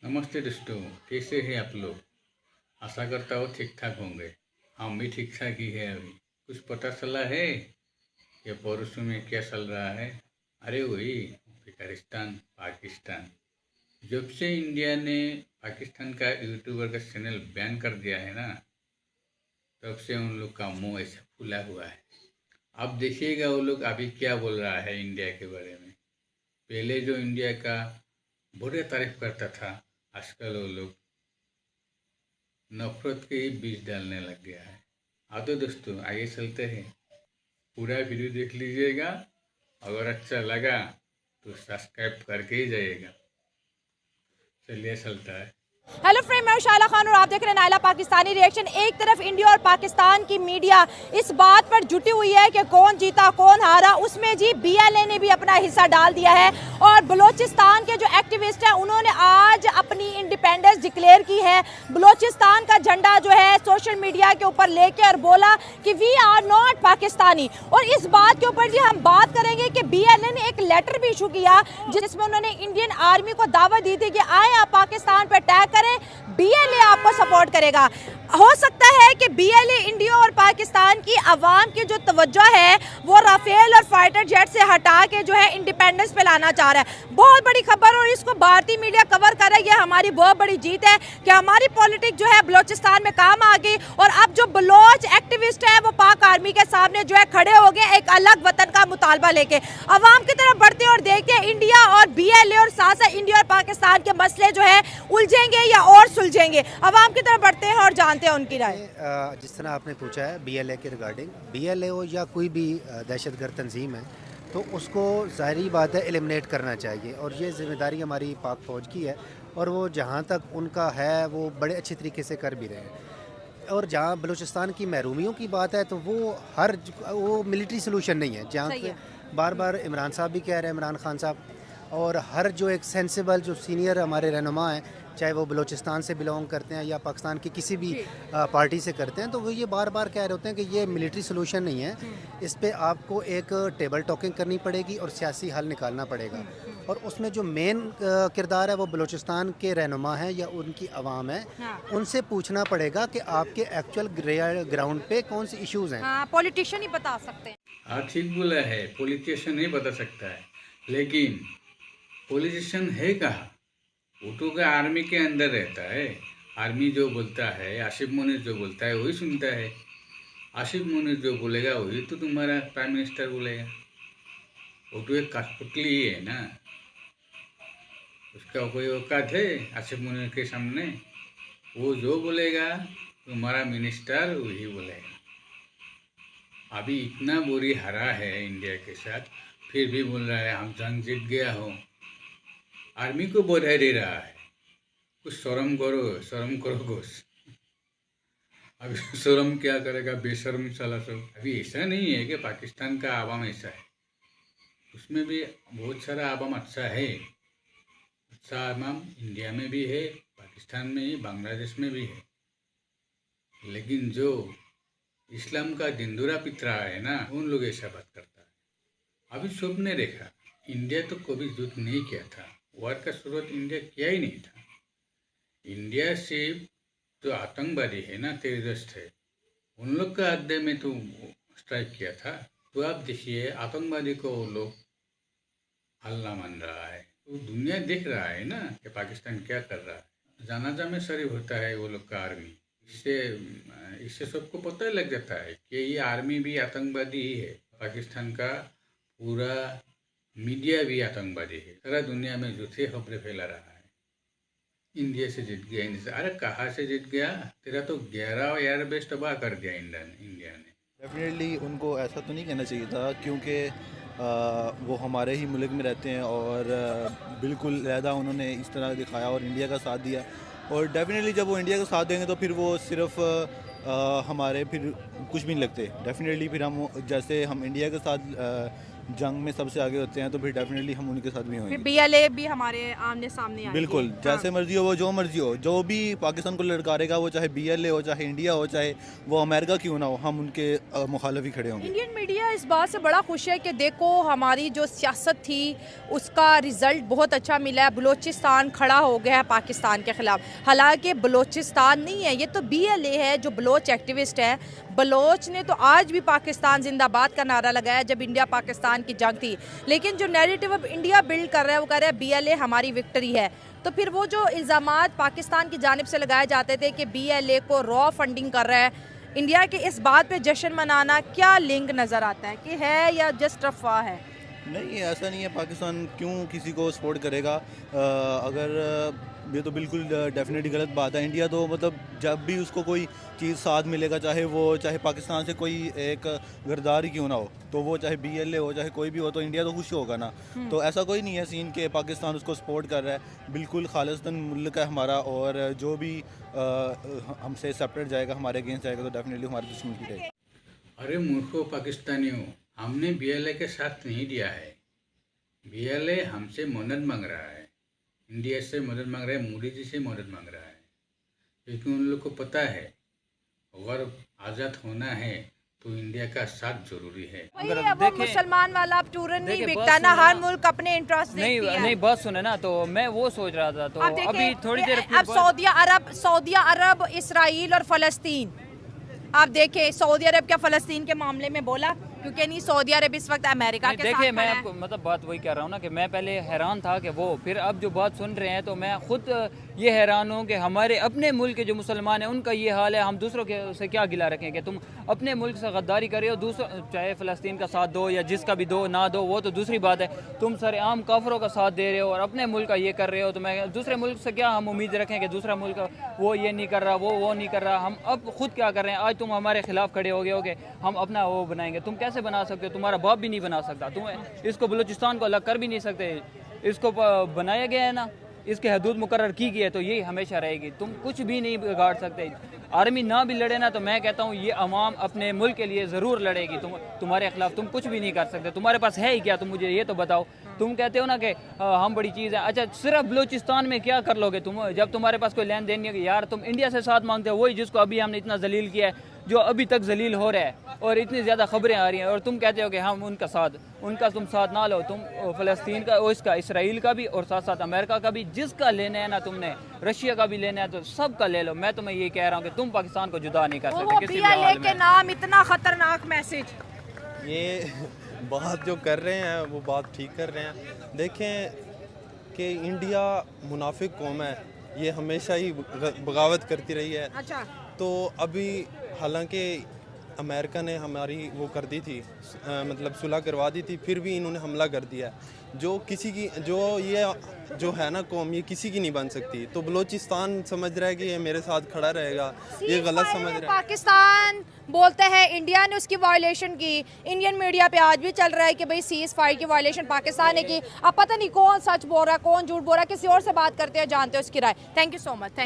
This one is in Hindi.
नमस्ते दोस्तों, कैसे हैं आप लोग। आशा करता हूँ ठीक ठाक होंगे। हम भी ठीक ठाक ही है। अभी कुछ पता चला है कि पड़ोस में क्या चल रहा है। अरे वही अफगानिस्तान पाकिस्तान। जब से इंडिया ने पाकिस्तान का यूट्यूबर का चैनल बैन कर दिया है ना, तब से उन लोग का मुंह ऐसा फूला हुआ है। अब देखिएगा वो लोग अभी क्या बोल रहा है इंडिया के बारे में। पहले जो इंडिया का बुरे तारीफ करता था, आजकल वो लोग नफरत के ही बीज डालने लग गया है। हाँ तो दोस्तों, आगे चलते हैं। पूरा वीडियो देख लीजिएगा। अगर अच्छा लगा तो सब्सक्राइब करके ही जाइएगा। चलिए चलता है। हेलो फ्रेंड, मैं शाला खान और आप देख रहे हैं नायला पाकिस्तानी रिएक्शन। एक तरफ इंडिया और पाकिस्तान की मीडिया इस बात पर जुटी हुई है कि कौन जीता कौन हारा। उसमें जी बीएलए ने भी अपना हिस्सा डाल दिया है और बलूचिस्तान के जो एक्टिविस्ट हैं उन्होंने आज अपनी इंडिपेंडेंस डिक्लेयर की है। बलूचिस्तान का झंडा जो है सोशल मीडिया के ऊपर लेके और बोला कि वी आर नॉट पाकिस्तानी। और इस बात के ऊपर जी हम बात करेंगे कि बीएलए ने एक लेटर भी इशू किया जिसमें उन्होंने इंडियन आर्मी को दावत दी थी कि आए आप पाकिस्तान पर अटैक करें, बीएलए आपको सपोर्ट करेगा। हो सकता है कि बीएलए इंडिया और पाकिस्तान की आवाम की जो तवज्जो है वो राफेल और फाइटर जेट से हटा के जो है इंडिपेंडेंस पे लाना चाह रहा है। बहुत बड़ी खबर और इसको भारतीय मीडिया कवर कर रही है। हमारी बहुत बड़ी जीत है कि हमारी पॉलिटिक्स जो है बलूचिस्तान में काम आ गई और अब जो बलोच एक्टिविस्ट है वो पाक आर्मी के सामने जो है खड़े हो गए एक अलग वतन का मुतालबा लेके। अवाम की तरफ बढ़ते हैं और देखते हैं इंडिया और बीएलए और साथ साथ इंडिया और पाकिस्तान के मसले जो है उलझेंगे या और सुलझेंगे। अवाम की तरफ बढ़ते हैं और जानते हैं उनकी राय। जिस तरह आपने पूछा है बीएलए के रिगार्डिंग, बीएलए हो या कोई भी दहशतगर्द तंजीम है तो उसको ज़ाहिरी बात है एलिमिनेट करना चाहिए और ये जिम्मेदारी हमारी पाक फ़ौज की है और वो जहाँ तक उनका है वो बड़े अच्छे तरीके से कर भी रहे हैं। और जहाँ बलूचिस्तान की महरूमियों की बात है तो वो मिलिट्री सोल्यूशन नहीं है। जहाँ पे बार बार इमरान साहब भी कह रहे हैं, इमरान खान साहब, और हर जो एक सेंसिबल जो सीनियर हमारे रहनुमा हैं, चाहे वो बलूचिस्तान से बिलोंग करते हैं या पाकिस्तान की किसी भी पार्टी से करते हैं, तो वो ये बार बार कह रहे होते हैं कि ये मिलिट्री सोल्यूशन नहीं है। इस पे आपको एक टेबल टॉकिंग करनी पड़ेगी और सियासी हल निकालना पड़ेगा। और उसमें जो मेन किरदार है वो बलूचिस्तान के रहनुमा हैं या उनकी आवाम है। उनसे पूछना पड़ेगा कि आपके एक्चुअल ग्राउंड पे कौन से इश्यूज़ हैं। पॉलिटिशियन ही बता सकते हैं। हाँ ठीक बोला है, पॉलिटिशियन नहीं बता सकता है। लेकिन पॉलिटिशियन है कहाँ? वो तो क्या आर्मी के अंदर रहता है। आर्मी जो बोलता है, आसिफ मुनीर जो बोलता है वही सुनता है। आसिफ मुनीर जो बोलेगा वही तो तुम्हारा प्राइम मिनिस्टर बोलेगा। वो तो एक कठपुतली ही है ना। उसका कोई औकात है आसिफ मुनीर के सामने? वो जो बोलेगा तुम्हारा मिनिस्टर वही बोलेगा। अभी इतना बुरी हारा है इंडिया के साथ, फिर भी बोल रहा है हम जंग जीत गया हो। आर्मी को बधाई दे रहा है। कुछ शर्म करो घोष। अभी शर्म क्या करेगा, बेशर्म साला सब। अभी ऐसा नहीं है कि पाकिस्तान का आवाम ऐसा है, उसमें भी बहुत सारा आवाम अच्छा है। अच्छा आवाम इंडिया में भी है, पाकिस्तान में ही, बांग्लादेश में भी है। लेकिन जो इस्लाम का दिंदुरा पितरा है ना, उन लोग ऐसा बात करता है। अभी सबने देखा इंडिया तो कभी युद्ध नहीं किया था। वार का शुरुआत इंडिया किया ही नहीं था। इंडिया सिर्फ जो आतंकवादी है ना, टेररिस्ट है, उन लोग का अड्डे में तो स्ट्राइक किया था। तो आप देखिए आतंकवादी को वो लोग हल्ला मान रहा है। तो दुनिया देख रहा है ना कि पाकिस्तान क्या कर रहा है। जनाजा में शरीफ होता है वो लोग का आर्मी। इससे सबको पता लग जाता है कि ये आर्मी भी आतंकवादी ही है। पाकिस्तान का पूरा मीडिया भी आतंकवादी है। सारा दुनिया में झूठे खबरें फैला रहा है। इंडिया से जीत गया, इंडिया से। अरे कहाँ से जीत गया? तेरा तो 11 एयरबेस तबाह कर दिया इंडिया ने। डेफिनेटली उनको ऐसा तो नहीं कहना चाहिए था क्योंकि वो हमारे ही मुल्क में रहते हैं और बिल्कुल अलहदा उन्होंने इस तरह दिखाया और इंडिया का साथ दिया। और डेफिनेटली जब वो इंडिया का साथ देंगे तो फिर वो सिर्फ हमारे फिर कुछ भी नहीं लगते। डेफिनेटली फिर हम जैसे हम इंडिया के साथ जंग में सबसे आगे होते हैं, तो फिर डेफिनेटली हम उनके साथ भी फिर होंगे। बीएलए भी हमारे आमने सामने आएगी। बिल्कुल, जैसे मर्जी हो, वो जो मर्जी हो, जो भी पाकिस्तान को लड़कारेगा, वो चाहे बीएलए हो, चाहे इंडिया हो, चाहे वो अमेरिका क्यों ना हो, हम उनके मुखालिफ ही खड़े होंगे। इंडियन मीडिया इस बात से बड़ा खुश है कि देखो हमारी जो सियासत थी उसका रिजल्ट बहुत अच्छा मिला है, बलूचिस्तान खड़ा हो गया है पाकिस्तान के खिलाफ। हालांकि बलूचिस्तान नहीं है, ये तो बीएलए है जो बलोच एक्टिविस्ट है। बलोच ने तो आज भी पाकिस्तान जिंदाबाद का नारा लगाया जब इंडिया पाकिस्तान की जंग थी, लेकिन जो नैरेटिव अब इंडिया बिल्ड कर रहा है वो कह रहा है बीएलए हमारी विक्ट्री है। तो फिर वो जो इल्ज़ामात पाकिस्तान की जानिब से लगाए जाते थे कि बीएलए को रॉ फंडिंग कर रहा है, इंडिया के इस बात पे जश्न मनाना क्या लिंक नज़र आता है कि है या जस्ट अफवाह है? नहीं, ऐसा नहीं है। पाकिस्तान क्यों किसी को सपोर्ट करेगा? अगर ये तो बिल्कुल डेफिनेटली गलत बात है। इंडिया तो मतलब जब भी उसको कोई चीज़ साथ मिलेगा, चाहे पाकिस्तान से कोई एक गरदार ही क्यों ना हो, तो वो चाहे बीएलए हो, चाहे कोई भी हो, तो इंडिया तो खुश होगा ना। तो ऐसा कोई नहीं है सीन के पाकिस्तान उसको सपोर्ट कर रहा है। बिल्कुल खालिस्तान मुल्क है हमारा, और जो भी हमसे सेपरेट जाएगा, हमारे अगेंस्ट जाएगा, तो डेफिनेटली हमारे दुश्मन की रहेगी। अरे मूर्खों पाकिस्तानियों, हमने बीएलए के साथ नहीं दिया है। बीएलए हमसे मदद मांग रहा है, इंडिया से मदद मांग रहा है, मोदी जी से मदद मांग रहा है, क्योंकि उन लोग को पता है अगर आज़ाद होना है तो इंडिया का साथ जरूरी है। वही है, वो मुसलमान वाला अब टूरन नहीं बिकता ना, हर मुल्क अपने इंटरेस्ट देखती है। नहीं बात सुने ना, तो मैं वो सोच रहा था, तो अभी थोड़ी देर अब सऊदी अरब इसराइल और फ़लस्तीन, आप देखें सऊदी अरब क्या फ़लस्तीन के मामले में बोला? क्योंकि नहीं, सऊदी अरब इस वक्त अमेरिका के साथ देखिए, मैं खड़ा है। आपको मतलब बात वही कह रहा हूँ ना कि मैं पहले हैरान था कि वो, फिर अब जो बात सुन रहे हैं तो मैं खुद ये हैरान हूँ कि हमारे अपने मुल्क के जो मुसलमान हैं उनका ये हाल है। हम दूसरों के से क्या गिला रखें कि तुम अपने मुल्क से गद्दारी कर रहे हो, दूसरों चाहे फ़लस्तीन का साथ दो या जिसका भी दो ना दो, वो तो दूसरी बात है। तुम सरेआम काफरों का साथ दे रहे हो और अपने मुल्क का ये कर रहे हो, तो मैं दूसरे मुल्क से क्या हम उम्मीद रखें कि दूसरा मुल्क वो ये नहीं कर रहा, वो नहीं कर रहा। हम अब खुद क्या कर रहे हैं? आज तुम हमारे खिलाफ खड़े हो गए हो कि हम अपना वो बनाएंगे। तुम कैसे बना सकते हो? तुम्हारा बाप भी नहीं बना सकता। तुम इसको बलूचिस्तान को अलग कर भी नहीं सकते। इसको बनाया गया है ना, इसके हदूद मुकर्रर की गई है, तो यही हमेशा रहेगी। तुम कुछ भी नहीं बिगाड़ सकते। आर्मी ना भी लड़े ना, तो मैं कहता हूँ ये अवाम अपने मुल्क के लिए ज़रूर लड़ेगी। तुम्हारे खिलाफ तुम कुछ भी नहीं कर सकते। तुम्हारे पास है ही क्या? तुम मुझे ये तो बताओ। तुम कहते हो ना कि हम बड़ी चीज़ है। अच्छा, सिर्फ बलूचिस्तान में क्या कर लोगे तुम, जब तुम्हारे पास कोई लेन देन नहीं है? यार तुम इंडिया से साथ मांगते हो, वही जिसको अभी हमने इतना जलील किया है, जो अभी तक जलील हो रहा है, और इतनी ज़्यादा खबरें आ रही हैं, और तुम कहते हो कि हम उनका तुम साथ ना लो। तुम फ़लस्तीन का, इसका इसराइल का भी, और साथ साथ अमेरिका का भी, जिसका लेना है ना तुमने, रशिया का भी लेना है, तो सब का ले लो। मैं तुम्हें ये कह रहा हूँ कि तुम पाकिस्तान को जुदा नहीं कर सकते किसी भी हाल के में। नाम इतना खतरनाक मैसेज, ये बात जो कर रहे हैं वो बात ठीक कर रहे हैं। देखें कि इंडिया मुनाफिक कौम है, ये हमेशा ही बगावत करती रही है। अच्छा, तो अभी हालांकि अमेरिका ने हमारी वो कर दी थी, मतलब सुलह करवा दी थी, फिर भी इन्होंने हमला कर दिया। जो किसी की जो है ना कौम, ये किसी की नहीं बन सकती। तो बलूचिस्तान समझ रहा है कि ये मेरे साथ खड़ा रहेगा, ये गलत समझ रहा है। पाकिस्तान बोलते हैं इंडिया ने उसकी वायलेशन की। इंडियन मीडिया पे आज भी चल रहा है कि भाई सीज फायर की वायलेशन पाकिस्तान ने की। अब पता नहीं कौन सच बोल रहा है, कौन झूठ बोल रहा है। किसी और से बात करते हैं, जानते हो उसकी राय। Thank you so much. Thank